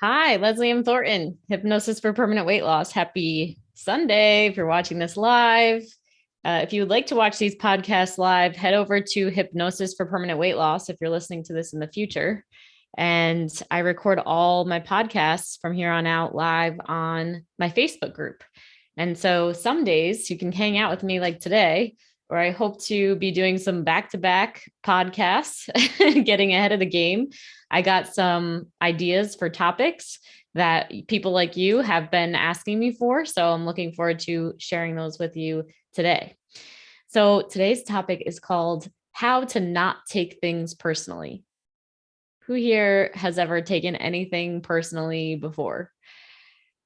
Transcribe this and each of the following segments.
Hi, Leslie M. Thornton, Hypnosis for Permanent Weight Loss. Happy Sunday if you're watching this live. If you would like to watch these podcasts live, head over to Hypnosis for Permanent Weight Loss if you're listening to this in the future. And I record all my podcasts from here on out live on my Facebook group. And so some days you can hang out with me like today, where I hope to be doing some back-to-back podcasts, getting ahead of the game. I got some ideas for topics that people like you have been asking me for. So I'm looking forward to sharing those with you today. So today's topic is called How to Not Take Things Personally. Who here has ever taken anything personally before?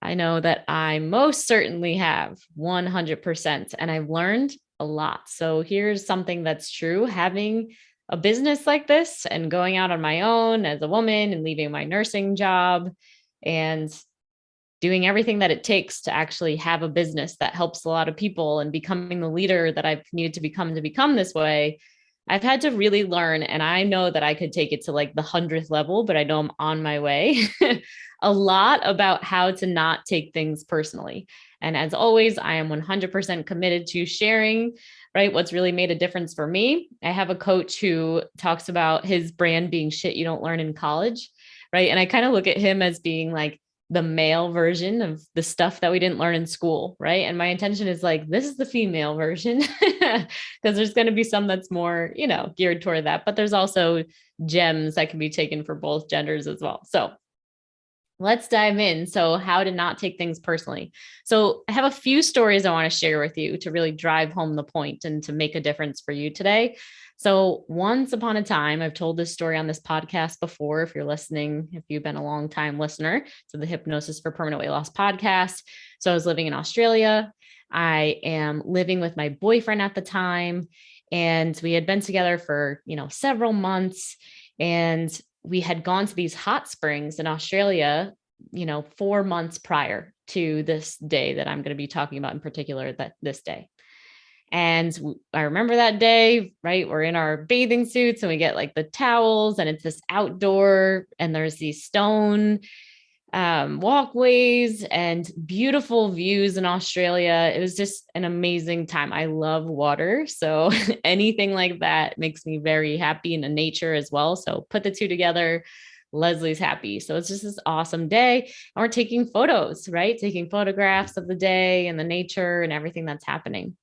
I know that I most certainly have 100%, and I've learned a lot. So here's something that's true. Having a business like this and going out on my own as a woman and leaving my nursing job and doing everything that it takes to actually have a business that helps a lot of people and becoming the leader that I've needed to become this way, I've had to really learn. And I know that I could take it to like the 100th level, but I know I'm on my way. A lot about how to not take things personally. And as always, I am 100% committed to sharing, right, what's really made a difference for me. I have a coach who talks about his brand being shit you don't learn in college, right? And I kind of look at him as being like the male version of the stuff that we didn't learn in school, right? And my intention is like, this is the female version, because there's going to be some that's more, geared toward that. But there's also gems that can be taken for both genders as well. So let's dive in. So, how to not take things personally. So, I have a few stories I want to share with you to really drive home the point and to make a difference for you today. So, once upon a time, I've told this story on this podcast before. If you're listening, if you've been a long time listener to the Hypnosis for Permanent Weight Loss podcast. So, I was living in Australia. I am living with my boyfriend at the time, and we had been together for, several months. And we had gone to these hot springs in Australia, 4 months prior to this day that I'm going to be talking about in particular, that this day. And I remember that day, right? We're in our bathing suits and we get like the towels and it's this outdoor and there's these stone walkways and beautiful views in Australia. It was just an amazing time. I love water. So anything like that makes me very happy, in the nature as well. So put the two together, Leslie's happy. So it's just this awesome day. And we're taking photos, right? Taking photographs of the day and the nature and everything that's happening.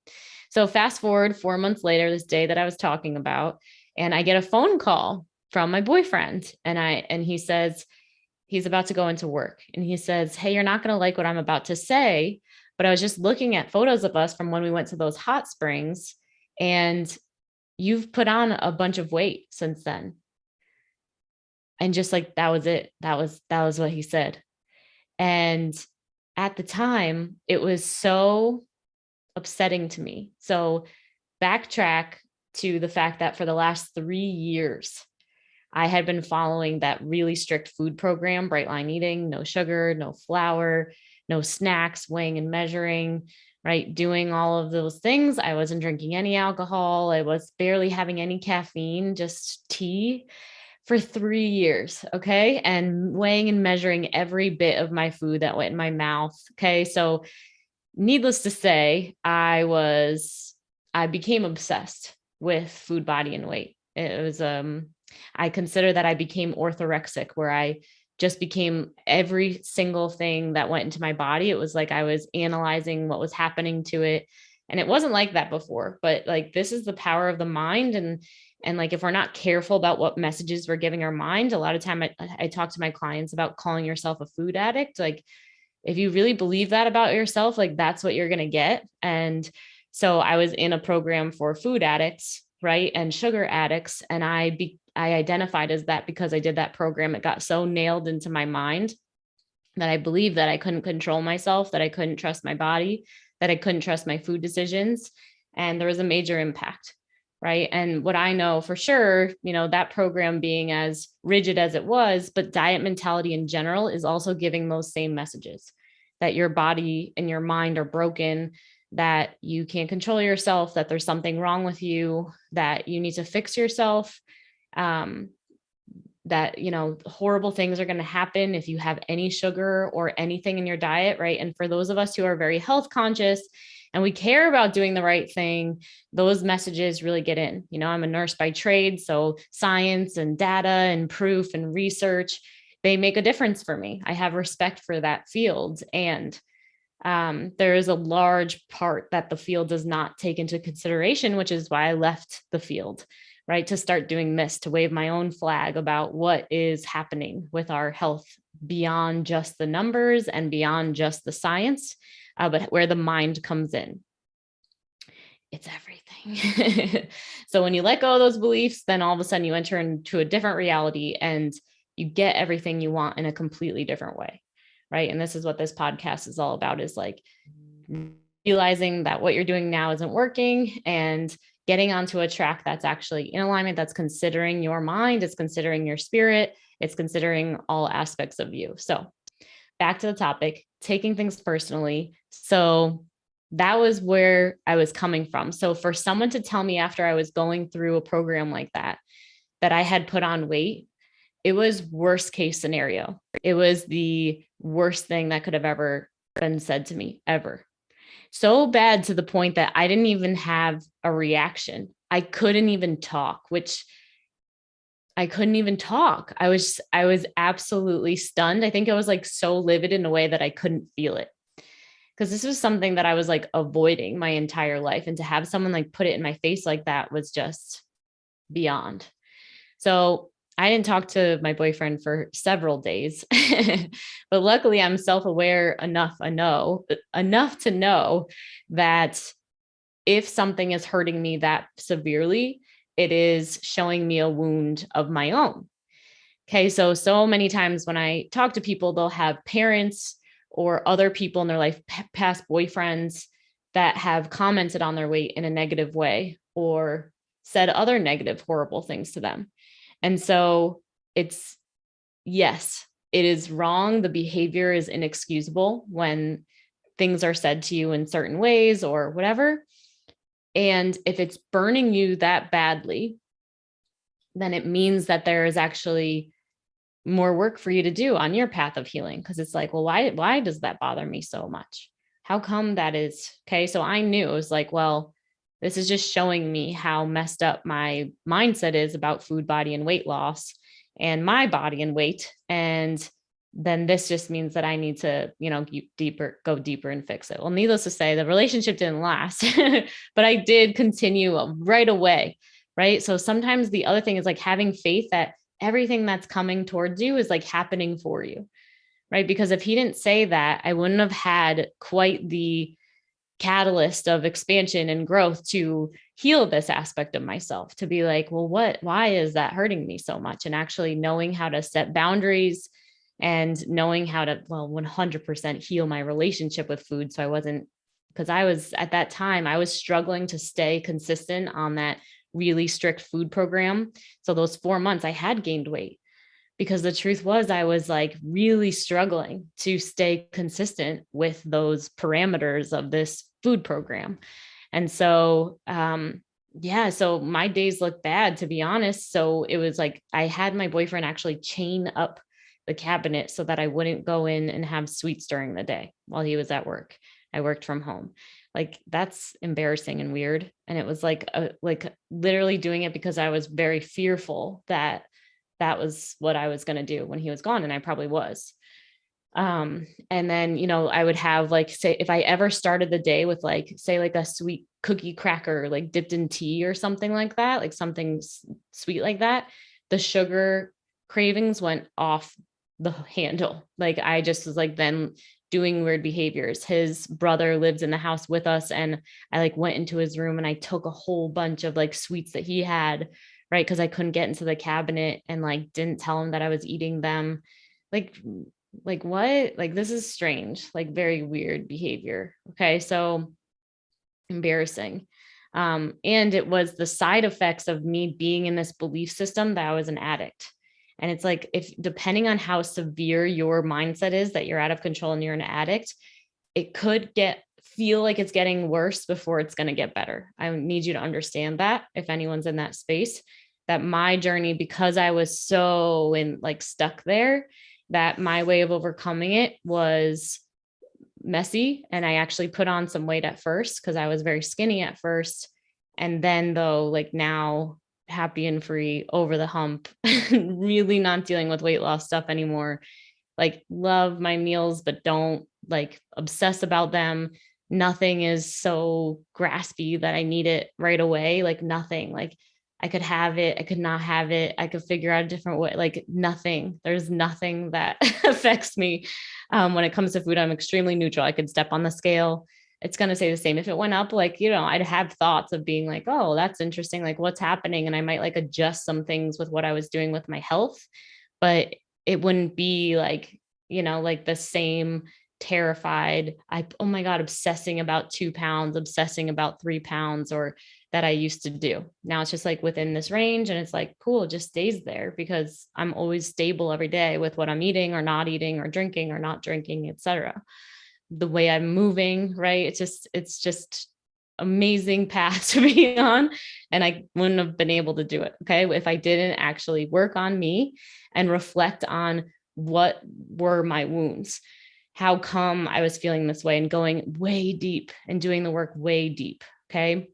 So fast forward 4 months later, this day that I was talking about, and I get a phone call from my boyfriend. And he says, he's about to go into work and he says, "Hey, you're not going to like what I'm about to say, but I was just looking at photos of us from when we went to those hot springs and you've put on a bunch of weight since then." And just like, that was it. That was what he said. And at the time, it was so upsetting to me. So backtrack to the fact that for the last 3 years, I had been following that really strict food program, bright line eating, no sugar, no flour, no snacks, weighing and measuring, right? Doing all of those things. I wasn't drinking any alcohol. I was barely having any caffeine, just tea for 3 years. Okay. And weighing and measuring every bit of my food that went in my mouth. Okay. So needless to say, I became obsessed with food, body, and weight. It was, I consider that I became orthorexic, where I just became every single thing that went into my body. It was like I was analyzing what was happening to it. And it wasn't like that before, but like, this is the power of the mind. And like, if we're not careful about what messages we're giving our mind, a lot of time I talk to my clients about calling yourself a food addict. Like, if you really believe that about yourself, like, that's what you're going to get. And so I was in a program for food addicts, right? And sugar addicts. And I identified as that because I did that program. It got so nailed into my mind that I believed that I couldn't control myself, that I couldn't trust my body, that I couldn't trust my food decisions. And there was a major impact, right? And what I know for sure, that program being as rigid as it was, but diet mentality in general is also giving those same messages, that your body and your mind are broken, that you can't control yourself, that there's something wrong with you, that you need to fix yourself. that, horrible things are going to happen if you have any sugar or anything in your diet, right? And for those of us who are very health conscious and we care about doing the right thing, those messages really get in. I'm a nurse by trade, so science and data and proof and research, they make a difference for me. I have respect for that field. And there is a large part that the field does not take into consideration, which is why I left the field, right? To start doing this, to wave my own flag about what is happening with our health beyond just the numbers and beyond just the science, but where the mind comes in. It's everything. So when you let go of those beliefs, then all of a sudden you enter into a different reality and you get everything you want in a completely different way. Right. And this is what this podcast is all about, is like realizing that what you're doing now isn't working and getting onto a track that's actually in alignment, that's considering your mind, it's considering your spirit, it's considering all aspects of you. So back to the topic, taking things personally. So that was where I was coming from. So for someone to tell me after I was going through a program like that, that I had put on weight, it was worst case scenario. It was the worst thing that could have ever been said to me, ever. So bad to the point that I didn't even have a reaction. I couldn't even talk, I was absolutely stunned. I think I was like so livid in a way that I couldn't feel it. Because this was something that I was like avoiding my entire life. And to have someone like put it in my face like that was just beyond. So I didn't talk to my boyfriend for several days, but luckily I'm self-aware enough to know that if something is hurting me that severely, it is showing me a wound of my own. Okay. So many times when I talk to people, they'll have parents or other people in their life, past boyfriends, that have commented on their weight in a negative way or said other negative, horrible things to them. And so yes, it is wrong. The behavior is inexcusable when things are said to you in certain ways or whatever. And if it's burning you that badly, then it means that there is actually more work for you to do on your path of healing. Because it's like, well, why does that bother me so much? How come that is? Okay. So I knew, it was like, well, this is just showing me how messed up my mindset is about food, body, and weight loss and my body and weight. And then this just means that I need to, go deeper and fix it. Well, needless to say, the relationship didn't last, but I did continue right away. Right. So sometimes the other thing is like having faith that everything that's coming towards you is like happening for you. Right. Because if he didn't say that, I wouldn't have had quite the catalyst of expansion and growth to heal this aspect of myself, to be like, well, why is that hurting me so much? And actually knowing how to set boundaries and knowing how to, 100% heal my relationship with food. So because I was at that time, I was struggling to stay consistent on that really strict food program. So those 4 months I had gained weight, because the truth was I was like really struggling to stay consistent with those parameters of this food program. And so, so my days looked bad, to be honest. So it was like, I had my boyfriend actually chain up the cabinet so that I wouldn't go in and have sweets during the day while he was at work. I worked from home. Like, that's embarrassing and weird. And it was like literally doing it because I was very fearful that was what I was going to do when he was gone. And I probably was. And then, I would have say, if I ever started the day with say a sweet cookie cracker, dipped in tea or something like that, like something sweet like that, the sugar cravings went off the handle. I just was then doing weird behaviors. His brother lives in the house with us. And I went into his room and I took a whole bunch of sweets that he had, right? Because I couldn't get into the cabinet, and didn't tell him that I was eating them. What? This is strange, very weird behavior. Okay. So embarrassing. And it was the side effects of me being in this belief system that I was an addict. And it's if depending on how severe your mindset is that you're out of control and you're an addict, it could feel like it's getting worse before it's going to get better. I need you to understand that if anyone's in that space, that my journey, because I was so stuck there, that my way of overcoming it was messy. And I actually put on some weight at first because I was very skinny at first. And then though, now happy and free, over the hump, really not dealing with weight loss stuff anymore. Love my meals, but don't obsess about them. Nothing is so graspy that I need it right away. Nothing. I could have it, I could not have it, I could figure out a different way. Nothing. There's nothing that affects me. When it comes to food, I'm extremely neutral. I could step on the scale, it's going to say the same. If it went up, I'd have thoughts of being oh, that's interesting. What's happening? And I might adjust some things with what I was doing with my health, but it wouldn't be the same terrified, oh my God, obsessing about 2 pounds, obsessing about 3 pounds, or that I used to do. Now it's just within this range, and it's cool, it just stays there because I'm always stable every day with what I'm eating or not eating or drinking or not drinking, etc. The way I'm moving, right? It's just amazing path to be on. And I wouldn't have been able to do it. Okay. If I didn't actually work on me and reflect on what were my wounds, how come I was feeling this way, and going way deep and doing the work way deep. Okay.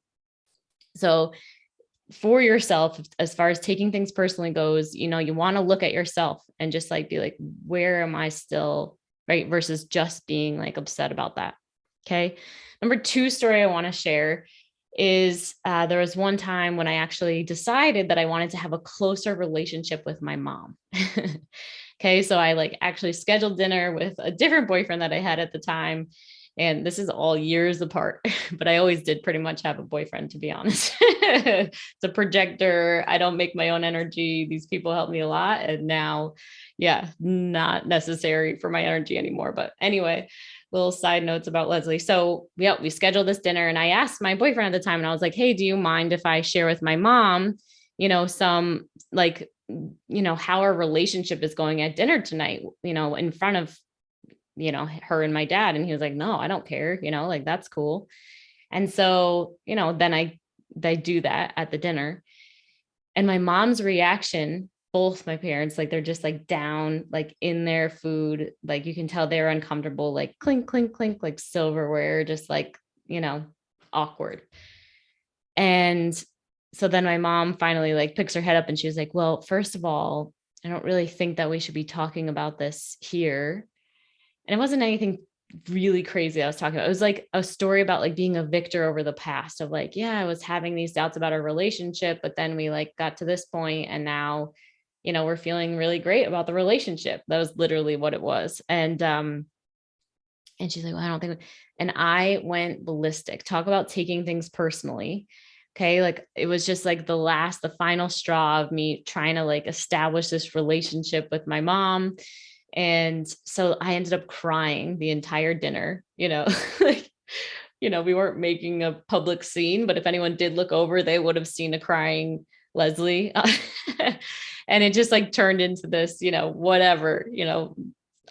So for yourself, as far as taking things personally goes, you want to look at yourself and just be where am I still, right? Versus just being upset about that. Okay. Number 2 story I want to share is there was one time when I actually decided that I wanted to have a closer relationship with my mom. Okay. So I actually scheduled dinner with a different boyfriend that I had at the time. And this is all years apart, but I always did pretty much have a boyfriend, to be honest. It's a projector. I don't make my own energy. These people help me a lot. And now, yeah, not necessary for my energy anymore. But anyway, little side notes about Leslie. So yeah, we scheduled this dinner, and I asked my boyfriend at the time, and I was like, hey, do you mind if I share with my mom, some how our relationship is going at dinner tonight, in front of her and my dad? And he was like, no, I don't care, that's cool. And so, then I do that at the dinner, and my mom's reaction, both my parents, they're just down, in their food. You can tell they're uncomfortable, clink, clink, clink, silverware, just awkward. And so then my mom finally picks her head up, and she was like, well, first of all, I don't really think that we should be talking about this here. And it wasn't anything really crazy I was talking about. It was a story about being a victor over the past of yeah, I was having these doubts about our relationship, but then we got to this point, and now, we're feeling really great about the relationship. That was literally what it was. And she's like, well, I don't think, and I went ballistic. Talk about taking things personally. Okay. It was just the final straw of me trying to establish this relationship with my mom. And so I ended up crying the entire dinner, we weren't making a public scene, but if anyone did look over, they would have seen a crying Leslie. And it just turned into this, whatever,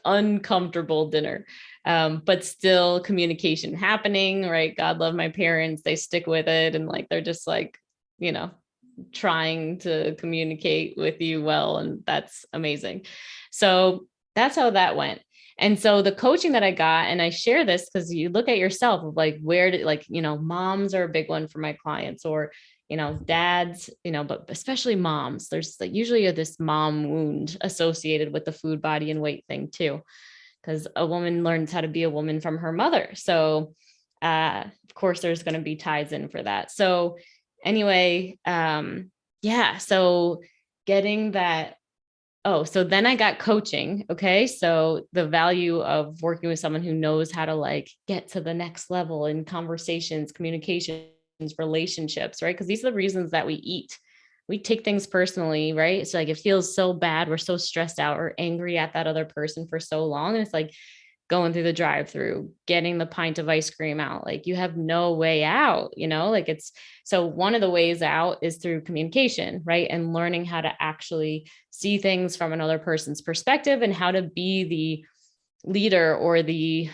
uncomfortable dinner. But still communication happening, right? God love my parents. They stick with it. And they're just trying to communicate with you well. And that's amazing. So that's how that went. And so the coaching that I got, and I share this because you look at yourself of where did, moms are a big one for my clients, or, dads, but especially moms. There's usually this mom wound associated with the food, body, and weight thing too, because a woman learns how to be a woman from her mother. So, of course, there's going to be ties in for that. So anyway, yeah. So getting that. Oh, so then I got coaching. Okay. So the value of working with someone who knows how to get to the next level in conversations, communications, relationships, right? Because these are the reasons that we eat. We take things personally, right? So it feels so bad. We're so stressed out or angry at that other person for so long. And it's going through the drive-through, getting the pint of ice cream out. You have no way out, it's, so one of the ways out is through communication, right? And learning how to actually see things from another person's perspective, and how to be the leader or the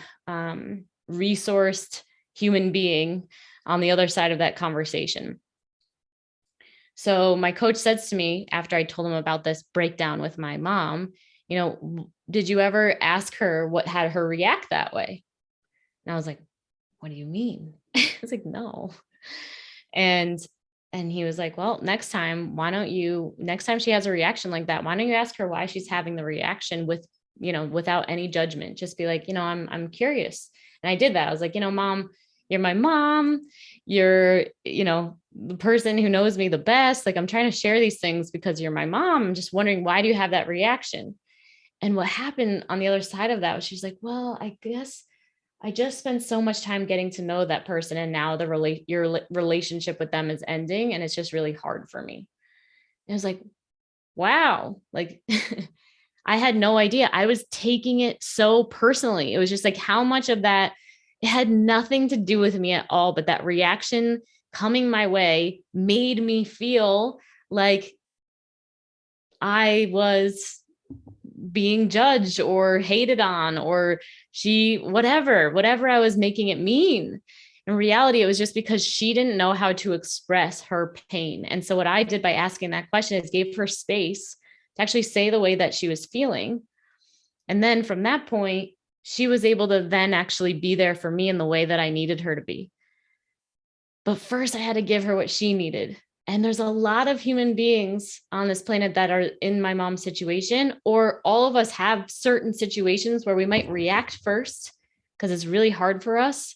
resourced human being on the other side of that conversation. So my coach says to me after I told him about this breakdown with my mom, did you ever ask her what had her react that way? And I was like, what do you mean? I was like, no. And he was like, well, next time she has a reaction like that, why don't you ask her why she's having the reaction without any judgment? Just be like, I'm curious. And I did that. I was like, mom, you're my mom. You're, the person who knows me the best. Like, I'm trying to share these things because you're my mom. I'm just wondering, why do you have that reaction? And what happened on the other side of that was she's like, well, I guess I just spent so much time getting to know that person. And now your relationship with them is ending. And it's just really hard for me. And I was like, wow, like I had no idea. I was taking it so personally. It was just like how much of that, it had nothing to do with me at all. But that reaction coming my way made me feel like I was being judged or hated on, or whatever I was making it mean. In reality, it was just because she didn't know how to express her pain. And so what I did by asking that question is gave her space to actually say the way that she was feeling. And then from that point, she was able to then actually be there for me in the way that I needed her to be. But first I had to give her what she needed. And there's a lot of human beings on this planet that are in my mom's situation, or all of us have certain situations where we might react first because it's really hard for us.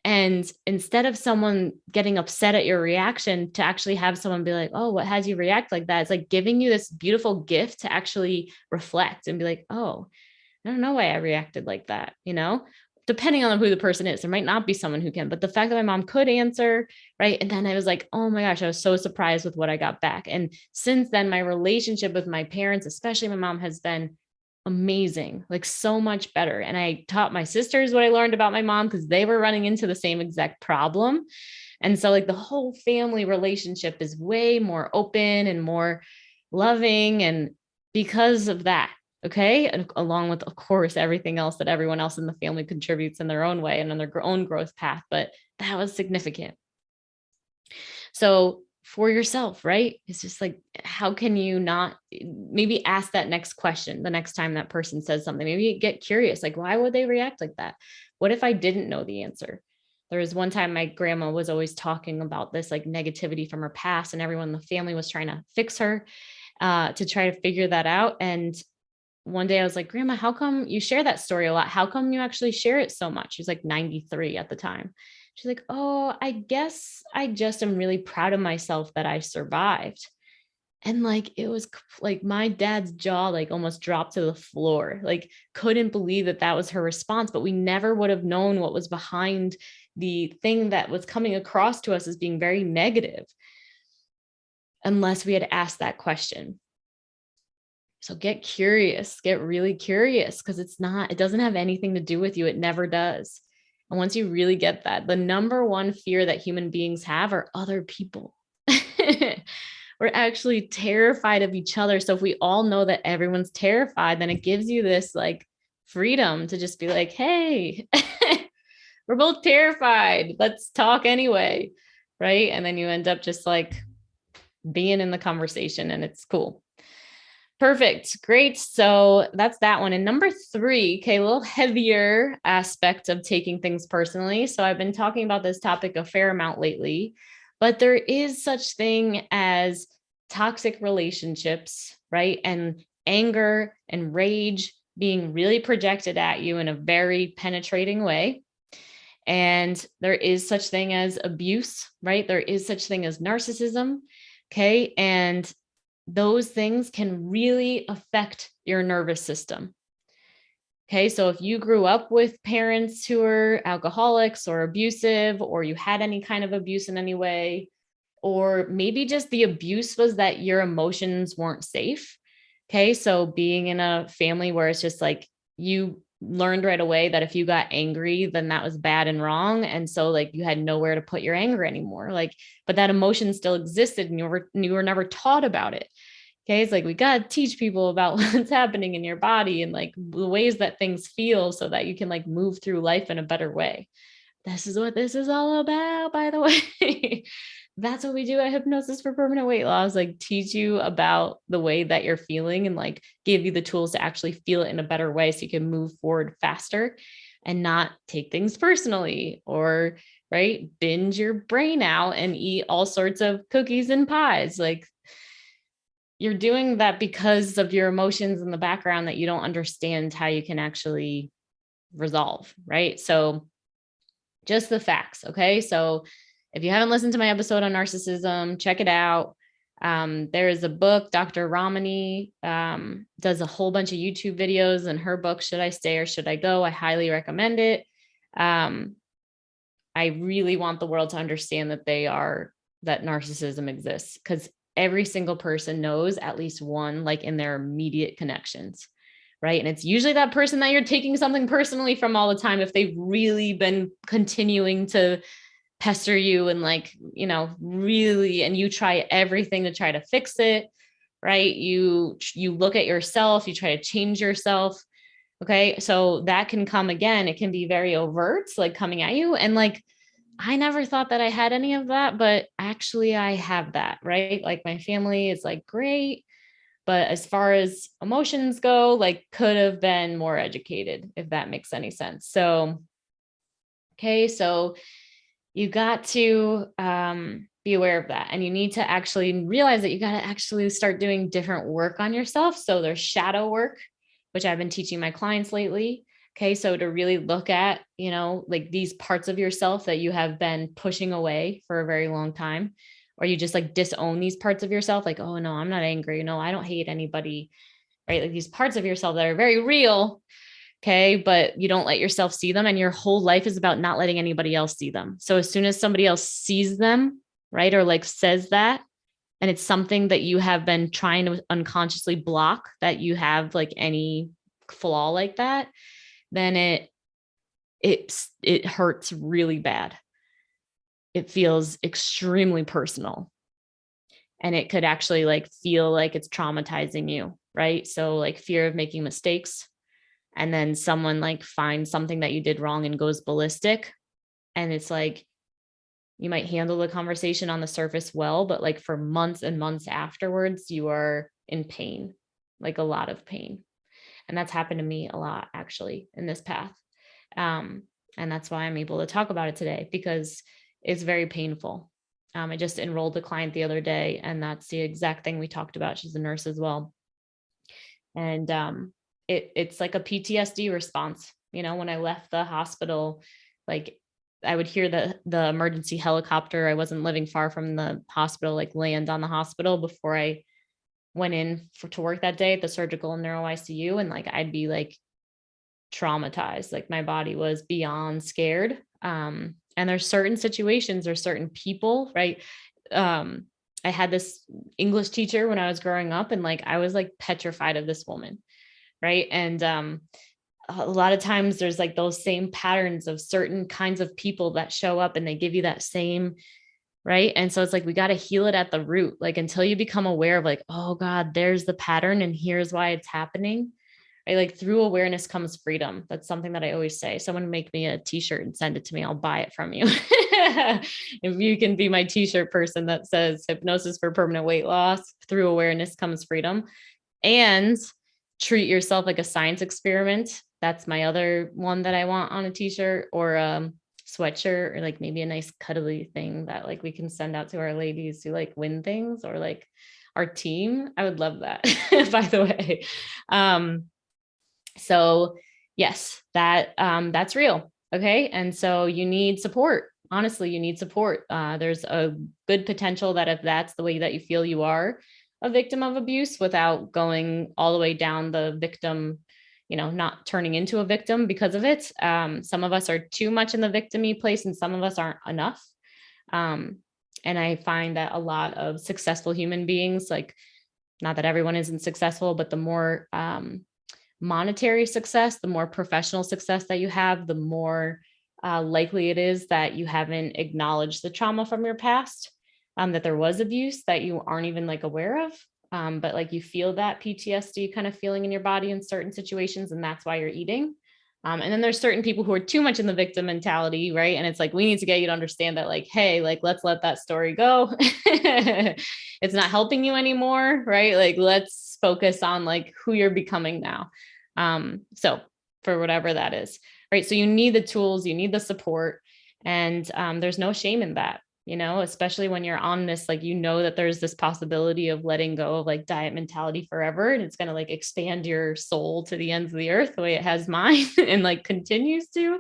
And instead of someone getting upset at your reaction, to actually have someone be like, oh, what has you react like that? It's like giving you this beautiful gift to actually reflect and be like, oh, I don't know why I reacted like that, depending on who the person is. There might not be someone who can, but the fact that my mom could answer, right? And then I was like, oh my gosh, I was so surprised with what I got back. And since then, my relationship with my parents, especially my mom, has been amazing, like so much better. And I taught my sisters what I learned about my mom because they were running into the same exact problem. And so like the whole family relationship is way more open and more loving. And because of that, okay. And along with, of course, everything else that everyone else in the family contributes in their own way and on their own growth path. But that was significant. So for yourself, right? It's just like, how can you not maybe ask that next question the next time that person says something? Maybe get curious, like, why would they react like that? What if I didn't know the answer? There was one time my grandma was always talking about this like negativity from her past, and everyone in the family was trying to fix her to try to figure that out. And one day I was like, Grandma, how come you share that story a lot? How come you actually share it so much? She was like 93 at the time. She's like, oh, I guess I just am really proud of myself that I survived. And like, it was like my dad's jaw, like almost dropped to the floor, like couldn't believe that that was her response, but we never would have known what was behind the thing that was coming across to us as being very negative unless we had asked that question. So get curious, get really curious, because it doesn't have anything to do with you. It never does. And once you really get that, the number one fear that human beings have are other people. We're actually terrified of each other. So if we all know that everyone's terrified, then it gives you this like freedom to just be like, hey, we're both terrified. Let's talk anyway. Right. And then you end up just like being in the conversation, and it's cool. Perfect. Great. So that's that one. And number 3, okay, a little heavier aspect of taking things personally. So I've been talking about this topic a fair amount lately, but there is such thing as toxic relationships, right? And anger and rage being really projected at you in a very penetrating way. And there is such thing as abuse, right? There is such thing as narcissism. Okay. And those things can really affect your nervous system. Okay. So if you grew up with parents who are alcoholics or abusive, or you had any kind of abuse in any way, or maybe just the abuse was that your emotions weren't safe. Okay. So being in a family where it's just like you learned right away that if you got angry, then that was bad and wrong. And so like you had nowhere to put your anger anymore. Like, but that emotion still existed and you were never taught about it. Okay. It's like, we got to teach people about what's happening in your body and like the ways that things feel so that you can like move through life in a better way. This is what this is all about, by the way. That's what we do at Hypnosis for Permanent Weight Loss, like teach you about the way that you're feeling and like give you the tools to actually feel it in a better way so you can move forward faster and not take things personally or right, binge your brain out and eat all sorts of cookies and pies. Like you're doing that because of your emotions in the background that you don't understand how you can actually resolve, right? So just the facts. Okay. So if you haven't listened to my episode on narcissism, check it out. There is a book, Dr. Ramani does a whole bunch of YouTube videos, and her book, Should I Stay or Should I Go? I highly recommend it. I really want the world to understand that narcissism exists, because every single person knows at least one, like in their immediate connections. Right. And it's usually that person that you're taking something personally from all the time, if they've really been continuing to pester you and like, really, and you try everything to try to fix it. Right. You look at yourself, you try to change yourself. Okay. So that can come again. It can be very overt, like coming at you. And like, I never thought that I had any of that, but actually I have that, right? Like my family is like great. But as far as emotions go, like could have been more educated, if that makes any sense. So, okay. So you got to be aware of that. And you need to actually realize that you got to actually start doing different work on yourself. So there's shadow work, which I've been teaching my clients lately. Okay. So to really look at, like these parts of yourself that you have been pushing away for a very long time, or you just like disown these parts of yourself. Like, oh no, I'm not angry. No, I don't hate anybody. Right. Like these parts of yourself that are very real. Okay. But you don't let yourself see them. And your whole life is about not letting anybody else see them. So as soon as somebody else sees them, right, or like says that, and it's something that you have been trying to unconsciously block, that you have like any flaw like that, then it hurts really bad. It feels extremely personal. And it could actually like feel like it's traumatizing you, right? So like fear of making mistakes, and then someone like finds something that you did wrong and goes ballistic. And it's like, you might handle the conversation on the surface well, but like for months and months afterwards, you are in pain, like a lot of pain. And that's happened to me a lot actually in this path. And that's why I'm able to talk about it today, because it's very painful. I just enrolled a client the other day, and that's the exact thing we talked about. She's a nurse as well. And it's like a PTSD response. When I left the hospital, like I would hear the emergency helicopter. I wasn't living far from the hospital, like land on the hospital before I went in to work that day at the surgical and neuro ICU. And like, I'd be like traumatized. Like my body was beyond scared. And there's certain situations or certain people, right? I had this English teacher when I was growing up, and like, I was like petrified of this woman. Right. And a lot of times there's like those same patterns of certain kinds of people that show up, and they give you that same, right. And so it's like, we got to heal it at the root, like until you become aware of like, oh God, there's the pattern and here's why it's happening. Right. Like through awareness comes freedom. That's something that I always say. Someone make me a t-shirt and send it to me. I'll buy it from you. If you can be my t-shirt person that says hypnosis for permanent weight loss, through awareness comes freedom, and treat yourself like a science experiment. That's my other one that I want on a t-shirt or a sweatshirt, or like maybe a nice cuddly thing that like we can send out to our ladies who like win things, or like our team. I would love that, by the way. So yes, that's real. Okay. And so you need support. Honestly, you need support. There's a good potential that if that's the way that you feel you are a victim of abuse, without going all the way down the victim, not turning into a victim because of it. Some of us are too much in the victim-y place, and some of us aren't enough. And I find that a lot of successful human beings, like, not that everyone isn't successful, but the more monetary success, the more professional success that you have, the more likely it is that you haven't acknowledged the trauma from your past, that there was abuse that you aren't even like aware of. But like you feel that PTSD kind of feeling in your body in certain situations, and that's why you're eating. And then there's certain people who are too much in the victim mentality, right? And it's like, we need to get you to understand that, like, hey, like, let's let that story go. It's not helping you anymore, right? Like, let's focus on like who you're becoming now. So for whatever that is, right? So you need the tools, you need the support, and there's no shame in that, you know, especially when you're on this, like, you know, that there's this possibility of letting go of like diet mentality forever. And it's going to like expand your soul to the ends of the earth the way it has mine and like continues to.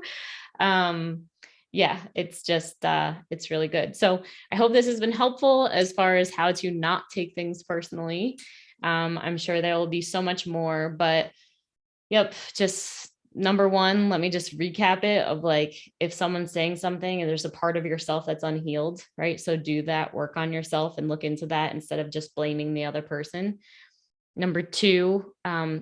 Yeah, it's just, it's really good. So I hope this has been helpful as far as how to not take things personally. I'm sure there will be so much more, but yep, just number one, let me just recap it of like, if someone's saying something and there's a part of yourself that's unhealed, right? So do that, work on yourself and look into that instead of just blaming the other person. Number two,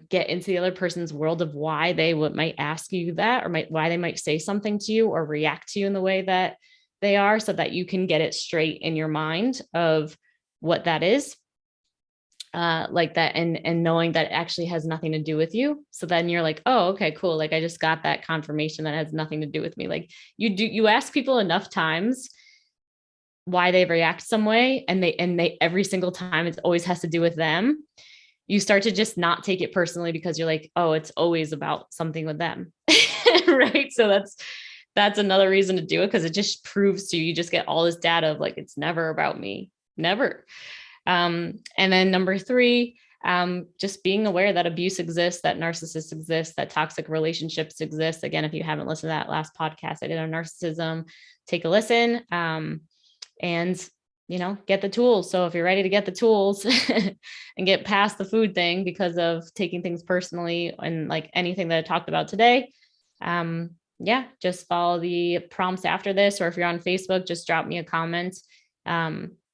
get into the other person's world of why they might ask you that, or why they might say something to you or react to you in the way that they are, so that you can get it straight in your mind of what that is. Like that, and knowing that it actually has nothing to do with you. So then you're like, oh, okay, cool. Like I just got that confirmation that has nothing to do with me. Like you ask people enough times why they react some way, and they every single time it always has to do with them. You start to just not take it personally because you're like, oh, it's always about something with them. Right. So that's another reason to do it, because it just proves to you, you just get all this data of like, it's never about me. Never. And then number three, just being aware that abuse exists, that narcissists exist, that toxic relationships exist. Again, if you haven't listened to that last podcast I did on narcissism, take a listen, and, you know, get the tools. So if you're ready to get the tools and get past the food thing because of taking things personally and like anything that I talked about today, yeah, just follow the prompts after this, or if you're on Facebook, just drop me a comment.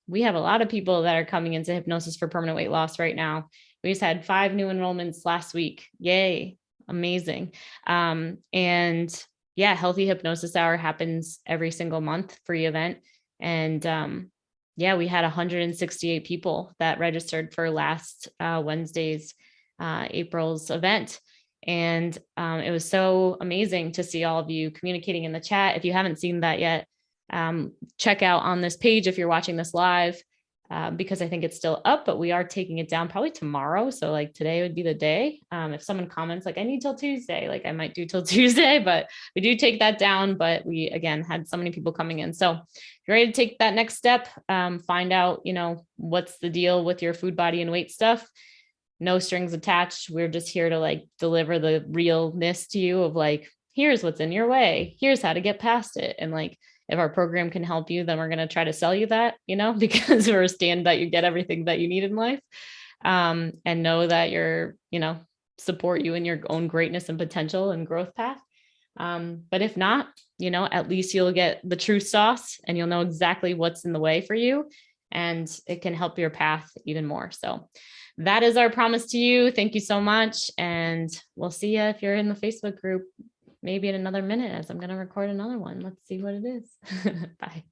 We have a lot of people that are coming into Hypnosis for Permanent Weight Loss right now. We just had 5 new enrollments last week. Yay. Amazing. And yeah, Healthy Hypnosis Hour happens every single month, free event. And yeah, we had 168 people that registered for last Wednesday's April's event. And it was so amazing to see all of you communicating in the chat. If you haven't seen that yet, check out on this page if you're watching this live, because I think it's still up, but we are taking it down probably tomorrow. So like today would be the day. If someone comments like, I need till Tuesday, like I might do till Tuesday, but we do take that down. But we, again, had so many people coming in. So if you're ready to take that next step, find out, you know, what's the deal with your food, body, and weight stuff. No strings attached. We're just here to like deliver the realness to you of like, here's what's in your way. Here's how to get past it. And like, if our program can help you, then we're going to try to sell you that, you know, because we're a stand that you get everything that you need in life, and know that you're, you know, support you in your own greatness and potential and growth path. But if not, you know, at least you'll get the true sauce and you'll know exactly what's in the way for you, and it can help your path even more. So that is our promise to you. Thank you so much. And we'll see you if you're in the Facebook group, maybe in another minute, as I'm going to record another one. Let's see what it is. Bye.